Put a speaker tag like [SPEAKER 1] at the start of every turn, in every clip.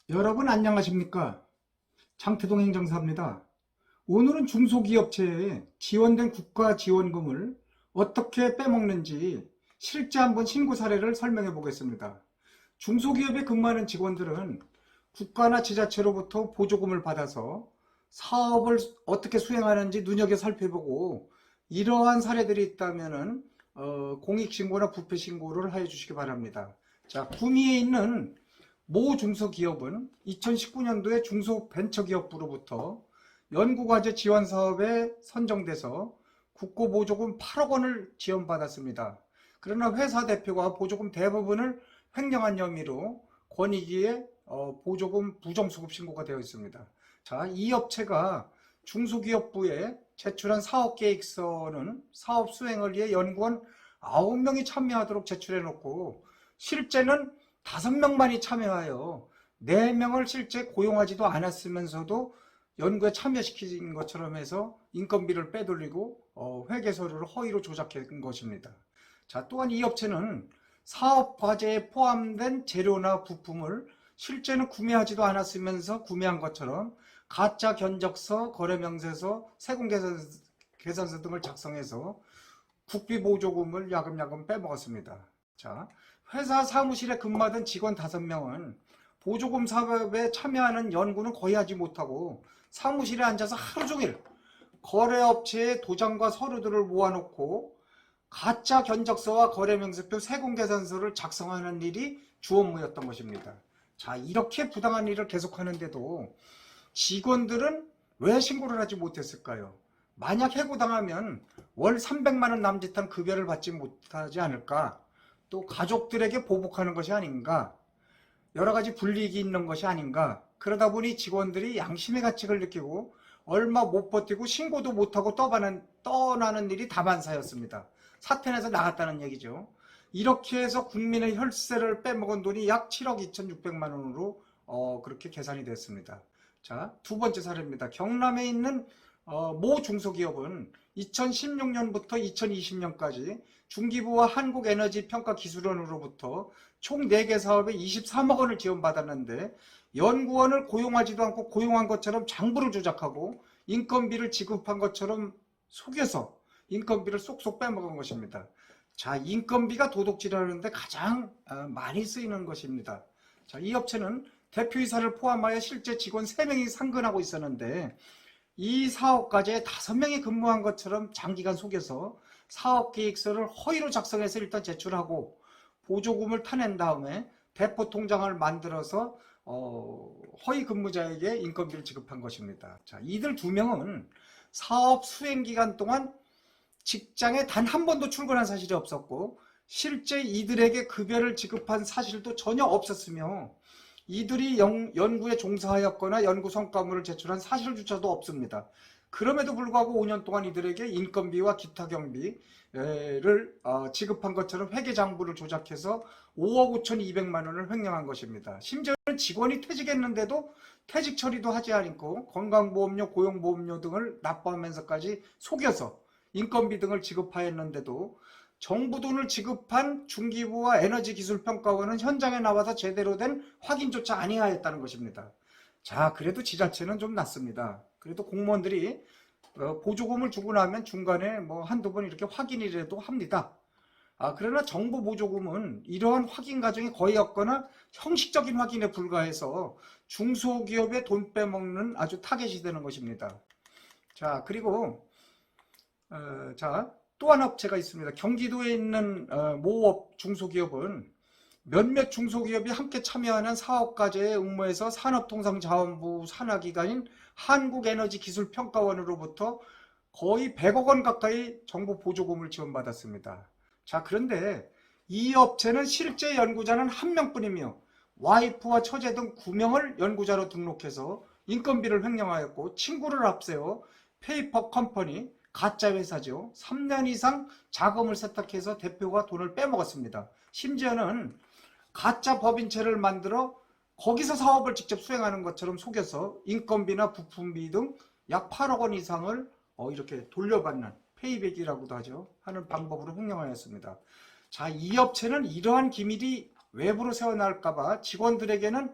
[SPEAKER 1] 여러분 안녕하십니까? 장태동 행정사입니다. 오늘은 중소기업체에 지원된 국가 지원금을 어떻게 빼먹는지 실제 한번 신고 사례를 설명해 보겠습니다. 중소기업에 근무하는 직원들은 국가나 지자체로부터 보조금을 받아서 사업을 어떻게 수행하는지 눈여겨 살펴보고 이러한 사례들이 있다면 공익신고나 부패신고를 해 주시기 바랍니다. 자, 구미에 있는 모 중소기업은 2019년도에 중소벤처기업부로부터 연구과제 지원 사업에 선정돼서 국고보조금 8억 원을 지원받았습니다. 그러나 회사 대표가 보조금 대부분을 횡령한 혐의로 권익위에 보조금 부정수급 신고가 되어 있습니다. 자, 이 업체가 중소기업부에 제출한 사업계획서는 사업 수행을 위해 연구원 9명이 참여하도록 제출해 놓고 실제는 5명만이 참여하여 4명을 실제 고용하지도 않았으면서도 연구에 참여시킨 것처럼 해서 인건비를 빼돌리고 회계서류를 허위로 조작한 것입니다. 자, 또한 이 업체는 사업 과제에 포함된 재료나 부품을 실제는 구매하지도 않았으면서 구매한 것처럼 가짜 견적서, 거래명세서, 세금계산서 등을 작성해서 국비보조금을 야금야금 빼먹었습니다. 자, 회사 사무실에 근무하던 직원 5명은 보조금 사업에 참여하는 연구는 거의 하지 못하고 사무실에 앉아서 하루 종일 거래업체의 도장과 서류들을 모아놓고 가짜 견적서와 거래명세표, 세금계산서를 작성하는 일이 주 업무였던 것입니다. 자, 이렇게 부당한 일을 계속하는데도 직원들은 왜 신고를 하지 못했을까요? 만약 해고당하면 월 300만 원 남짓한 급여를 받지 못하지 않을까? 또 가족들에게 보복하는 것이 아닌가? 여러 가지 불이익이 있는 것이 아닌가? 그러다 보니 직원들이 양심의 가책을 느끼고 얼마 못 버티고 신고도 못하고 떠나는 일이 다반사였습니다. 사퇴해서 나갔다는 얘기죠. 이렇게 해서 국민의 혈세를 빼먹은 돈이 약 7억 2,600만 원으로 그렇게 계산이 됐습니다. 자, 두 번째 사례입니다. 경남에 있는 모 중소기업은 2016년부터 2020년까지 중기부와 한국에너지평가기술원으로부터 총 4개 사업에 23억 원을 지원받았는데 연구원을 고용하지도 않고 고용한 것처럼 장부를 조작하고 인건비를 지급한 것처럼 속여서 인건비를 쏙쏙 빼먹은 것입니다. 자, 인건비가 도둑질하는데 가장 많이 쓰이는 것입니다. 자, 이 업체는 대표이사를 포함하여 실제 직원 3명이 상근하고 있었는데 이 사업과제에 5명이 근무한 것처럼 장기간 속여서 사업계획서를 허위로 작성해서 일단 제출하고 보조금을 타낸 다음에 대포 통장을 만들어서 허위 근무자에게 인건비를 지급한 것입니다. 자, 이들 2명은 사업 수행 기간 동안 직장에 단 한 번도 출근한 사실이 없었고 실제 이들에게 급여를 지급한 사실도 전혀 없었으며 이들이 연구에 종사하였거나 연구 성과물을 제출한 사실조차도 없습니다. 그럼에도 불구하고 5년 동안 이들에게 인건비와 기타 경비를 지급한 것처럼 회계장부를 조작해서 5억 5,200만 원을 횡령한 것입니다. 심지어는 직원이 퇴직했는데도 퇴직 처리도 하지 않고 건강보험료, 고용보험료 등을 납부하면서까지 속여서 인건비 등을 지급하였는데도 정부 돈을 지급한 중기부와 에너지기술평가원은 현장에 나와서 제대로 된 확인조차 아니하였다는 것입니다. 자, 그래도 지자체는 좀 낫습니다. 그래도 공무원들이 보조금을 주고 나면 중간에 뭐 한두 번 이렇게 확인이라도 합니다. 그러나 정부 보조금은 이러한 확인 과정이 거의 없거나 형식적인 확인에 불과해서 중소기업의 돈 빼먹는 아주 타겟이 되는 것입니다. 자, 그리고 자, 또 한 업체가 있습니다. 경기도에 있는 모 중소기업은 몇몇 중소기업이 함께 참여하는 사업과제에 응모해서 산업통상자원부 산하기관인 한국에너지기술평가원으로부터 거의 100억 원 가까이 정부 보조금을 지원받았습니다. 자, 그런데 이 업체는 실제 연구자는 1명뿐이며 와이프와 처제 등 9명을 연구자로 등록해서 인건비를 횡령하였고 친구를 앞세워 페이퍼 컴퍼니 가짜 회사죠. 3년 이상 자금을 세탁해서 대표가 돈을 빼먹었습니다. 심지어는 가짜 법인체를 만들어 거기서 사업을 직접 수행하는 것처럼 속여서 인건비나 부품비 등 약 8억 원 이상을 이렇게 돌려받는 페이백이라고도 하죠. 하는 방법으로 횡령하였습니다. 자, 이 업체는 이러한 기밀이 외부로 새어나올까봐 직원들에게는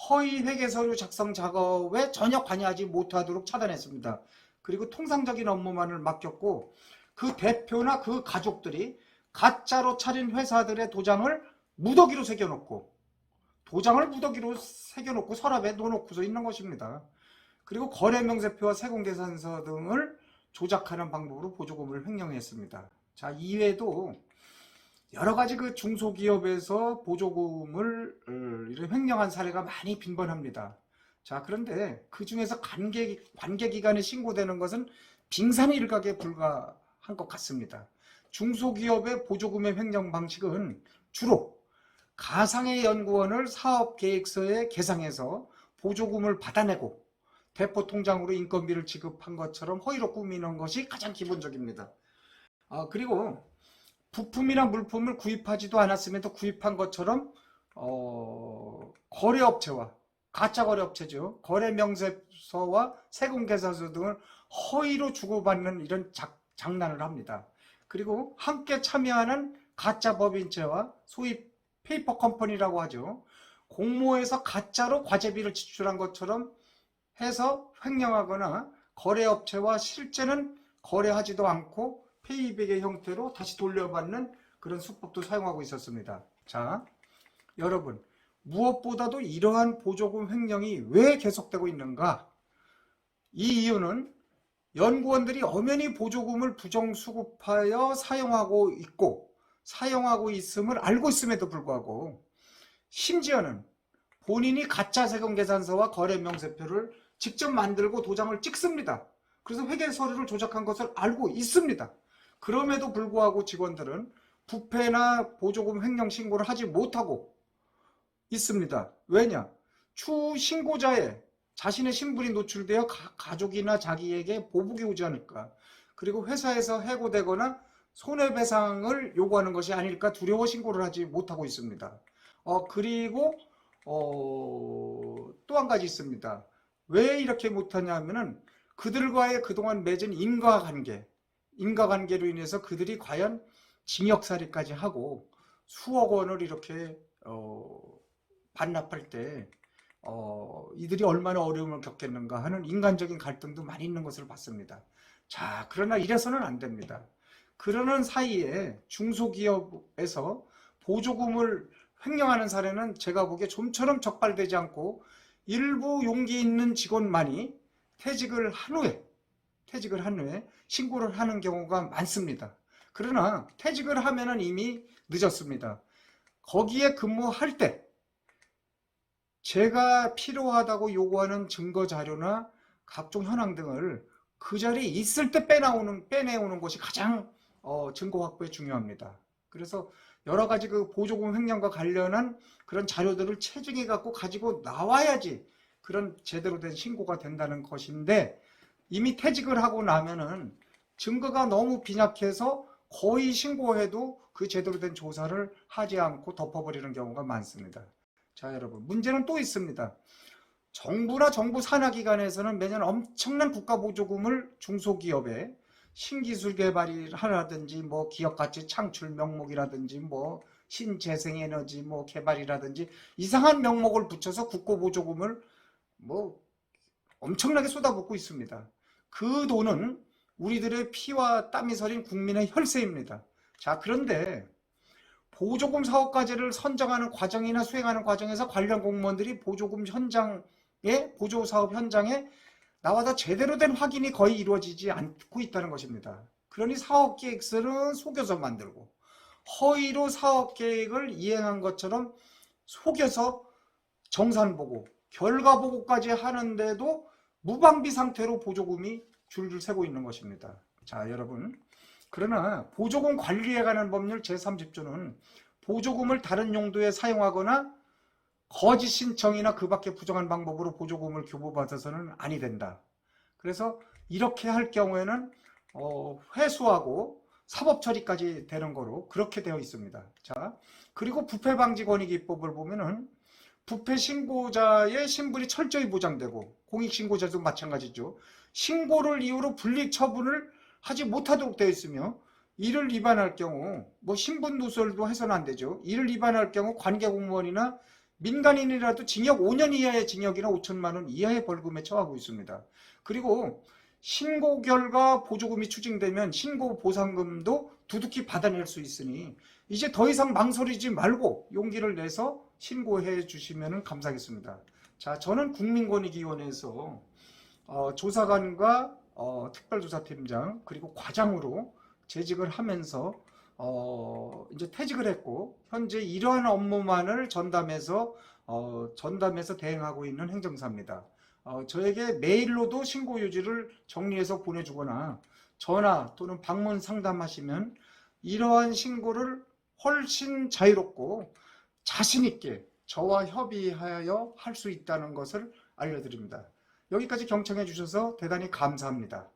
[SPEAKER 1] 허위 회계서류 작성 작업에 전혀 관여하지 못하도록 차단했습니다. 그리고 통상적인 업무만을 맡겼고 그 대표나 그 가족들이 가짜로 차린 회사들의 도장을 무더기로 새겨놓고 서랍에 넣어놓고서 있는 것입니다. 그리고 거래명세표와 세금계산서 등을 조작하는 방법으로 보조금을 횡령했습니다. 자, 이외에도 여러 가지 그 중소기업에서 보조금을 횡령한 사례가 많이 빈번합니다. 자, 그런데 그 중에서 관계기관에 신고되는 것은 빙산의 일각에 불과한 것 같습니다. 중소기업의 보조금의 횡령 방식은 주로 가상의 연구원을 사업계획서에 개상해서 보조금을 받아내고 대포 통장으로 인건비를 지급한 것처럼 허위로 꾸미는 것이 가장 기본적입니다. 그리고 부품이나 물품을 구입하지도 않았음에도 구입한 것처럼 거래업체와 가짜 거래업체죠. 거래명세서와 세금계산서 등을 허위로 주고받는 이런 장난을 합니다. 그리고 함께 참여하는 가짜 법인체와 소위 페이퍼 컴퍼니라고 하죠. 공모에서 가짜로 과제비를 지출한 것처럼 해서 횡령하거나 거래업체와 실제는 거래하지도 않고 페이백의 형태로 다시 돌려받는 그런 수법도 사용하고 있었습니다. 자, 여러분, 무엇보다도 이러한 보조금 횡령이 왜 계속되고 있는가? 이 이유는 연구원들이 엄연히 보조금을 부정수급하여 사용하고 있음을 알고 있음에도 불구하고 심지어는 본인이 가짜 세금계산서와 거래명세표를 직접 만들고 도장을 찍습니다. 그래서 회계서류를 조작한 것을 알고 있습니다. 그럼에도 불구하고 직원들은 부패나 보조금 횡령 신고를 하지 못하고 있습니다. 왜냐? 추후 신고자의 자신의 신분이 노출되어 가족이나 자기에게 보복이 오지 않을까, 그리고 회사에서 해고되거나 손해배상을 요구하는 것이 아닐까 두려워 신고를 하지 못하고 있습니다. 그리고 또 한 가지 있습니다. 왜 이렇게 못하냐면은 그들과의 그동안 맺은 인과관계로 인해서 그들이 과연 징역살이까지 하고 수억 원을 이렇게 반납할 때 이들이 얼마나 어려움을 겪겠는가 하는 인간적인 갈등도 많이 있는 것을 봤습니다. 자, 그러나 이래서는 안 됩니다. 그러는 사이에 중소기업에서 보조금을 횡령하는 사례는 제가 보기에 좀처럼 적발되지 않고 일부 용기 있는 직원만이 퇴직을 한 후에 신고를 하는 경우가 많습니다. 그러나 퇴직을 하면은 이미 늦었습니다. 거기에 근무할 때 제가 필요하다고 요구하는 증거 자료나 각종 현황 등을 그 자리에 있을 때 빼내오는 것이 가장 증거 확보에 중요합니다. 그래서 여러 가지 그 보조금 횡령과 관련한 그런 자료들을 체증해 갖고 가지고 나와야지 그런 제대로 된 신고가 된다는 것인데, 이미 퇴직을 하고 나면은 증거가 너무 빈약해서 거의 신고해도 그 제대로 된 조사를 하지 않고 덮어버리는 경우가 많습니다. 자, 여러분, 문제는 또 있습니다. 정부나 정부 산하기관에서는 매년 엄청난 국가보조금을 중소기업에 신기술 개발이라든지 뭐 기업가치 창출 명목이라든지 뭐 신재생에너지 뭐 개발이라든지 이상한 명목을 붙여서 국고보조금을 뭐 엄청나게 쏟아붓고 있습니다. 그 돈은 우리들의 피와 땀이 서린 국민의 혈세입니다. 자, 그런데 보조금 사업과제를 선정하는 과정이나 수행하는 과정에서 관련 공무원들이 보조사업 현장에 나와서 제대로 된 확인이 거의 이루어지지 않고 있다는 것입니다. 그러니 사업계획서는 속여서 만들고 허위로 사업계획을 이행한 것처럼 속여서 정산보고 결과보고까지 하는데도 무방비 상태로 보조금이 줄줄 새고 있는 것입니다. 자, 여러분, 그러나 보조금 관리에 관한 법률 제30조는 보조금을 다른 용도에 사용하거나 거짓 신청이나 그 밖에 부정한 방법으로 보조금을 교부받아서는 아니 된다. 그래서 이렇게 할 경우에는 회수하고 사법 처리까지 되는 거로 그렇게 되어 있습니다. 자, 그리고 부패방지권익위법을 보면은 부패 신고자의 신분이 철저히 보장되고 공익신고자도 마찬가지죠. 신고를 이유로 불이익 처분을 하지 못하도록 되어 있으며, 이를 위반할 경우 뭐 신분 누설도 해서는 안 되죠. 이를 위반할 경우 관계공무원이나 민간인이라도 징역 5년 이하의 징역이나 5천만 원 이하의 벌금에 처하고 있습니다. 그리고 신고 결과 보조금이 추징되면 신고 보상금도 두둑히 받아낼 수 있으니 이제 더 이상 망설이지 말고 용기를 내서 신고해 주시면 감사하겠습니다. 자, 저는 국민권익위원회에서 조사관과 특별조사팀장 그리고 과장으로 재직을 하면서 이제 퇴직을 했고 현재 이러한 업무만을 전담해서 대행하고 있는 행정사입니다. 저에게 메일로도 신고 유지를 정리해서 보내주거나 전화 또는 방문 상담하시면 이러한 신고를 훨씬 자유롭고 자신 있게 저와 협의하여 할 수 있다는 것을 알려드립니다. 여기까지 경청해 주셔서 대단히 감사합니다.